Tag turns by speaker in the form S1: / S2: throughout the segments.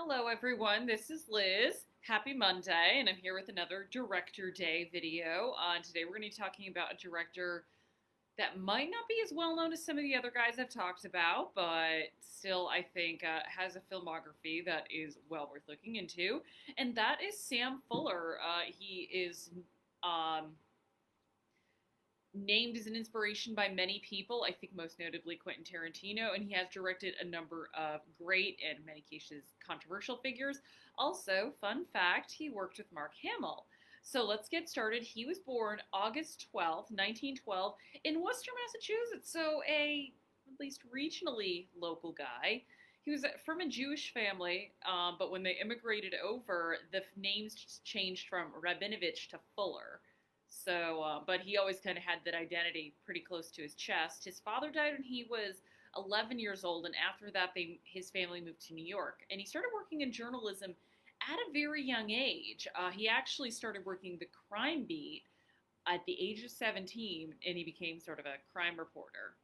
S1: Hello, everyone. This is Liz. Happy Monday, and I'm here with another Director Day video. Today, we're going to be talking about a director that might not be as well known as some of the other guys I've talked about, but still, I think has a filmography that is well worth looking into, and that is Sam Fuller. He is um, named as an inspiration by many people, I think most notably Quentin Tarantino, and he has directed a number of great and, in many cases, controversial figures. Also, fun fact, he worked with Mark Hamill. So let's get started. He was born August 12th, 1912, in Worcester, Massachusetts, so at least regionally local guy. He was from a Jewish family, but when they immigrated over, the names changed from Rabinovich to Fuller. So, but he always kind of had that identity pretty close to his chest. His father died when he was 11 years old, and after that, his family moved to New York. And he started working in journalism at a very young age. He actually started working the crime beat at the age of 17, and he became sort of a crime reporter.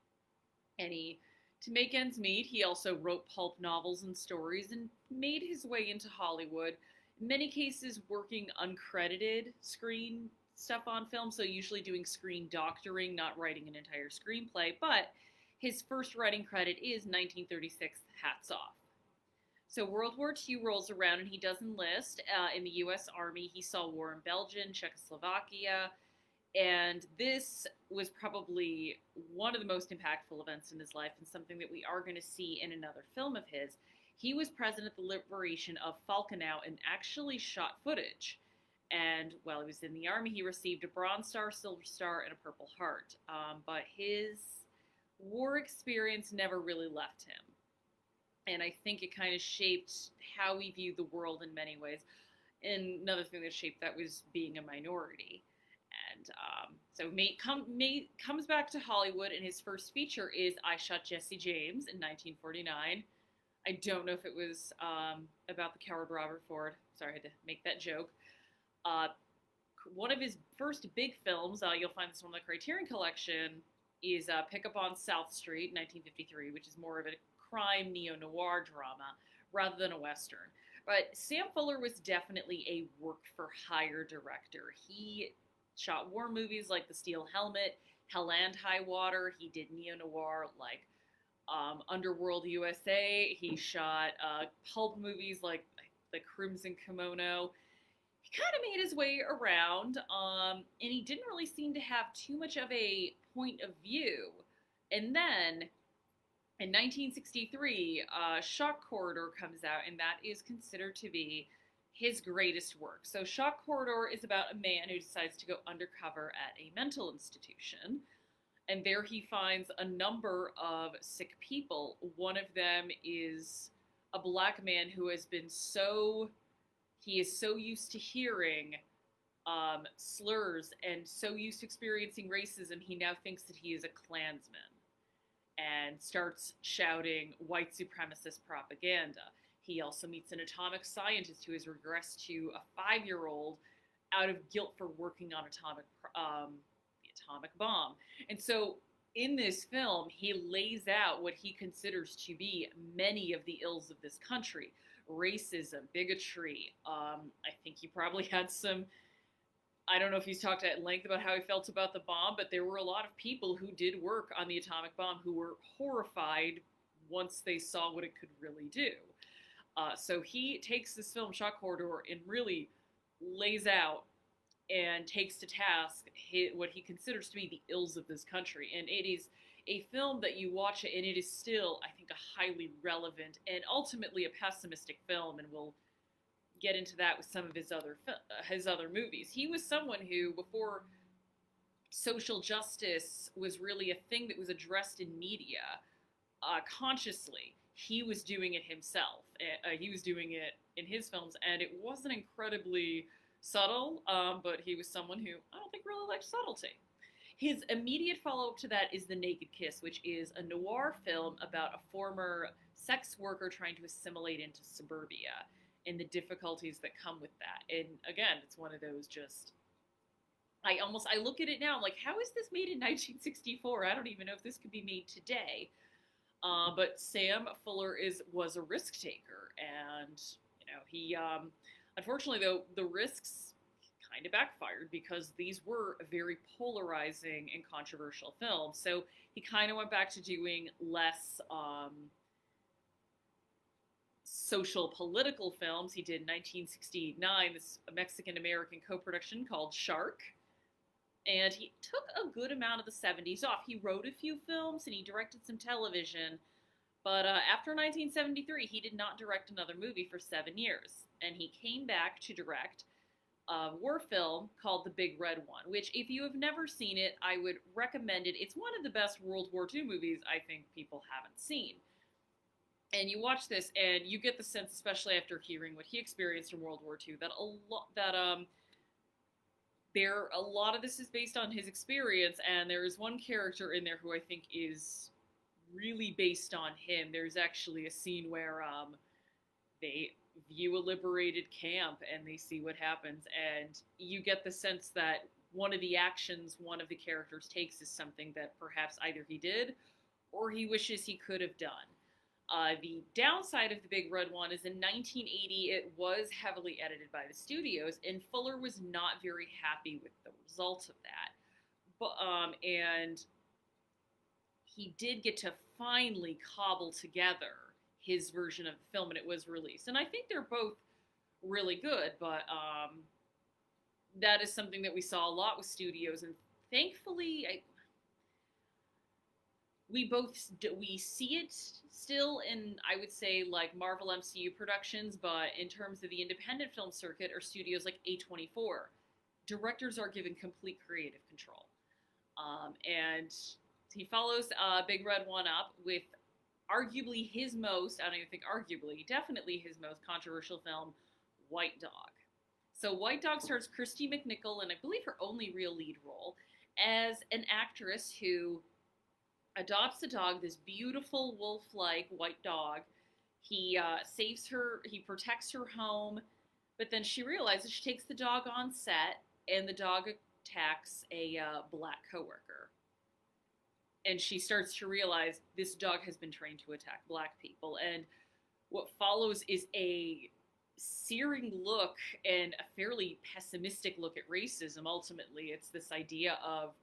S1: And to make ends meet, he also wrote pulp novels and stories and made his way into Hollywood. In many cases, working uncredited screen stuff on film, so usually doing screen doctoring, not writing an entire screenplay, but his first writing credit is 1936 Hats Off. So World War II rolls around and he does enlist in the U.S. Army. He saw war in Belgium, Czechoslovakia, and this was probably one of the most impactful events in his life and something that we are going to see in another film of his. He was present at the liberation of Falkenau and actually shot footage. And while he was in the Army, he received a Bronze Star, Silver Star, and a Purple Heart. But his war experience never really left him. And I think it kind of shaped how he viewed the world in many ways. And another thing that shaped that was being a minority. And so comes back to Hollywood, and his first feature is I Shot Jesse James in 1949. I don't know if it was about the coward Robert Ford. Sorry, I had to make that joke. One of his first big films, you'll find this one in the Criterion Collection, is Pickup on South Street, 1953, which is more of a crime neo-noir drama rather than a Western. But Sam Fuller was definitely a work-for-hire director. He shot war movies like The Steel Helmet, Hell and High Water. He did neo-noir like Underworld USA. He shot pulp movies like The Crimson Kimono. He kind of made his way around, and he didn't really seem to have too much of a point of view. And then, in 1963, Shock Corridor comes out, and that is considered to be his greatest work. So Shock Corridor is about a man who decides to go undercover at a mental institution, and there he finds a number of sick people. One of them is a black man who has been he is so used to hearing slurs and so used to experiencing racism, he now thinks that he is a Klansman and starts shouting white supremacist propaganda. He also meets an atomic scientist who has regressed to a 5-year-old out of guilt for working on the atomic bomb. And so in this film, he lays out what he considers to be many of the ills of this country. Racism, bigotry. I think he probably had I don't know if he's talked at length about how he felt about the bomb, but there were a lot of people who did work on the atomic bomb who were horrified once they saw what it could really do. So he takes this film, Shock Corridor, and really lays out and takes to task what he considers to be the ills of this country. And it is a film that you watch it, and it is still, I think, a highly relevant and ultimately a pessimistic film, and we'll get into that with some of his other movies. He was someone who, before social justice was really a thing that was addressed in media consciously, he was doing it himself. He was doing it in his films, and it wasn't incredibly subtle, but he was someone who I don't think really liked subtlety. His immediate follow-up to that is The Naked Kiss, which is a noir film about a former sex worker trying to assimilate into suburbia and the difficulties that come with that. And again, it's one of those I look at it now, I'm like, how is this made in 1964? I don't even know if this could be made today. But Sam Fuller was a risk taker, and he unfortunately, though, the risks kind of backfired because these were very polarizing and controversial films. So he kind of went back to doing less social political films. He did in 1969 this Mexican American co-production called Shark, and he took a good amount of the 70s off. He wrote a few films and he directed some television, but after 1973, he did not direct another movie for 7 years, and he came back to direct a war film called The Big Red One, which, if you have never seen it, I would recommend it. It's one of the best World War II movies I think people haven't seen. And you watch this, and you get the sense, especially after hearing what he experienced in World War II, that a lot of this is based on his experience, and there is one character in there who I think is really based on him. There's actually a scene where they view a liberated camp and they see what happens, and you get the sense that one of the actions one of the characters takes is something that perhaps either he did or he wishes he could have done. The downside of The Big Red One is in 1980 it was heavily edited by the studios, and Fuller was not very happy with the result of that. But and he did get to finally cobble together his version of the film, and it was released. And I think they're both really good, but that is something that we saw a lot with studios, and thankfully, we see it still in, I would say, like Marvel MCU productions, but in terms of the independent film circuit or studios like A24, directors are given complete creative control. And he follows Big Red One up with arguably his most, I don't even think arguably, definitely his most controversial film, White Dog. So White Dog stars Christy McNichol, and I believe her only real lead role, as an actress who adopts a dog, this beautiful wolf-like white dog. He saves her, he protects her home, but then she realizes she takes the dog on set, and the dog attacks a black coworker. And she starts to realize this dog has been trained to attack black people. And what follows is a searing look and a fairly pessimistic look at racism. Ultimately, it's this idea of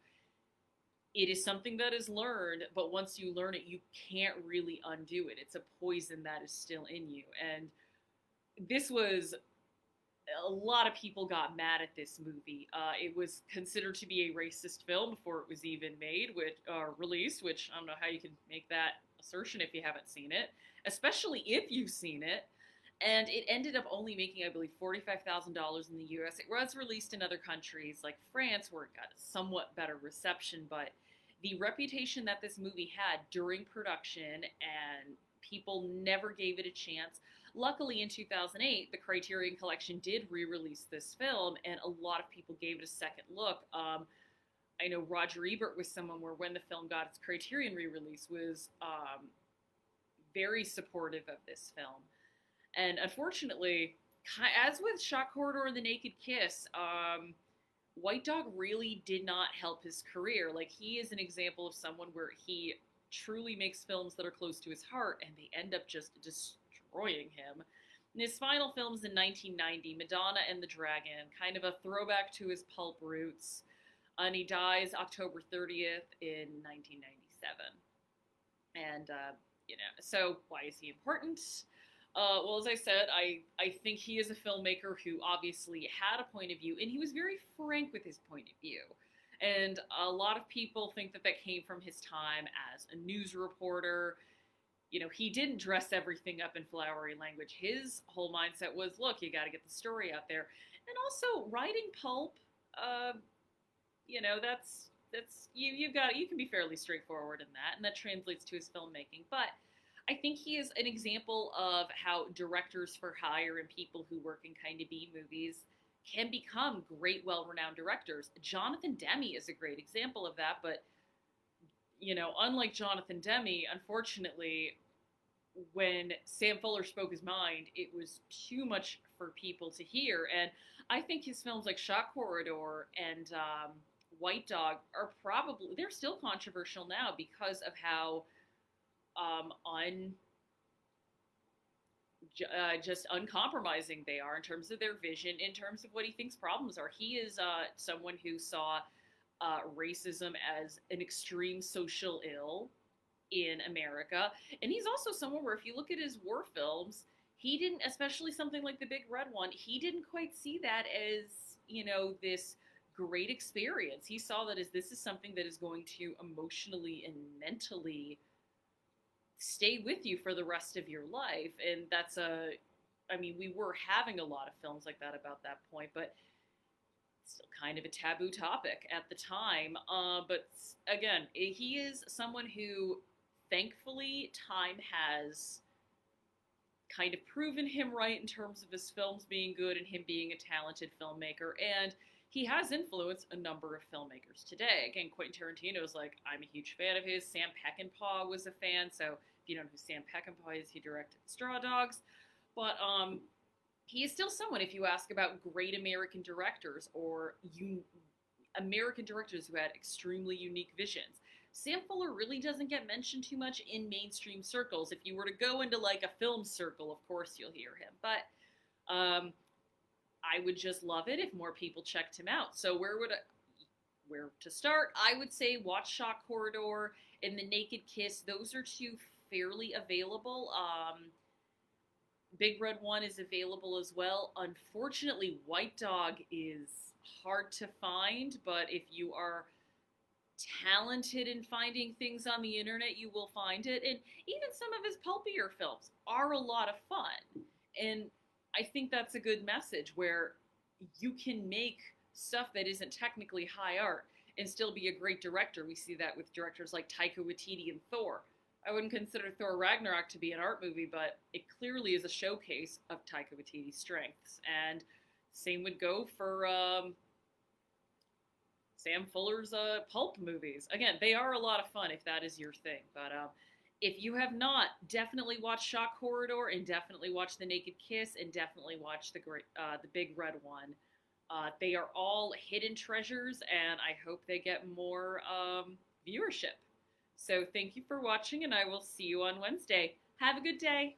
S1: it is something that is learned, but once you learn it, you can't really undo it. It's a poison that is still in you. And this was, a lot of people got mad at this movie. It was considered to be a racist film before it was even made, released, which I don't know how you can make that assertion if you haven't seen it, especially if you've seen it. And it ended up only making, I believe, $45,000 in the US. It was released in other countries like France, where it got a somewhat better reception, but the reputation that this movie had during production, and people never gave it a chance. Luckily, in 2008, the Criterion Collection did re-release this film, and a lot of people gave it a second look. I know Roger Ebert was someone where, when the film got its Criterion re-release, was very supportive of this film. And unfortunately, as with Shock Corridor and The Naked Kiss, White Dog really did not help his career. Like, he is an example of someone where he truly makes films that are close to his heart, and they end up just destroying him. In his final films in 1990, Madonna and the Dragon, kind of a throwback to his pulp roots, and he dies October 30th in 1997. And, so why is he important? Well, as I said, I think he is a filmmaker who obviously had a point of view, and he was very frank with his point of view. And a lot of people think that that came from his time as a news reporter. He didn't dress everything up in flowery language. His whole mindset was, look, you got to get the story out there. And also, writing pulp, you can be fairly straightforward in that, and that translates to his filmmaking. But I think he is an example of how directors for hire and people who work in kind of B movies can become great, well-renowned directors. Jonathan Demme is a great example of that, but, unlike Jonathan Demme, unfortunately, when Sam Fuller spoke his mind, it was too much for people to hear. And I think his films like Shock Corridor and White Dog they're still controversial now because of how just uncompromising they are in terms of their vision, in terms of what he thinks problems are. He is someone who saw racism as an extreme social ill in America. And he's also someone where, if you look at his war films, he didn't, especially something like The Big Red One, he didn't quite see that as, this great experience. He saw that as, this is something that is going to emotionally and mentally stay with you for the rest of your life. And we were having a lot of films like that about that point, but still kind of a taboo topic at the time. But again, he is someone who, thankfully, time has kind of proven him right in terms of his films being good and him being a talented filmmaker. And he has influenced a number of filmmakers today. Again, Quentin Tarantino is like, I'm a huge fan of his. Sam Peckinpah was a fan. So if you don't know who Sam Peckinpah is, he directed Straw Dogs. But he is still someone, if you ask about great American directors or American directors who had extremely unique visions, Sam Fuller really doesn't get mentioned too much in mainstream circles. If you were to go into like a film circle, of course you'll hear him. But I would just love it if more people checked him out. So where to start? I would say watch Shock Corridor and The Naked Kiss. Those are two fairly available. Big Red One is available as well. Unfortunately, White Dog is hard to find, but if you are talented in finding things on the internet, you will find it. And even some of his pulpier films are a lot of fun. And I think that's a good message, where you can make stuff that isn't technically high art and still be a great director. We see that with directors like Taika Waititi and Thor. I wouldn't consider Thor Ragnarok to be an art movie, but it clearly is a showcase of Taika Waititi's strengths. And same would go for Sam Fuller's pulp movies. Again, they are a lot of fun if that is your thing. But if you have not, definitely watch Shock Corridor, and definitely watch The Naked Kiss, and definitely watch the Big Red One. They are all hidden treasures, and I hope they get more viewership. So thank you for watching, and I will see you on Wednesday. Have a good day.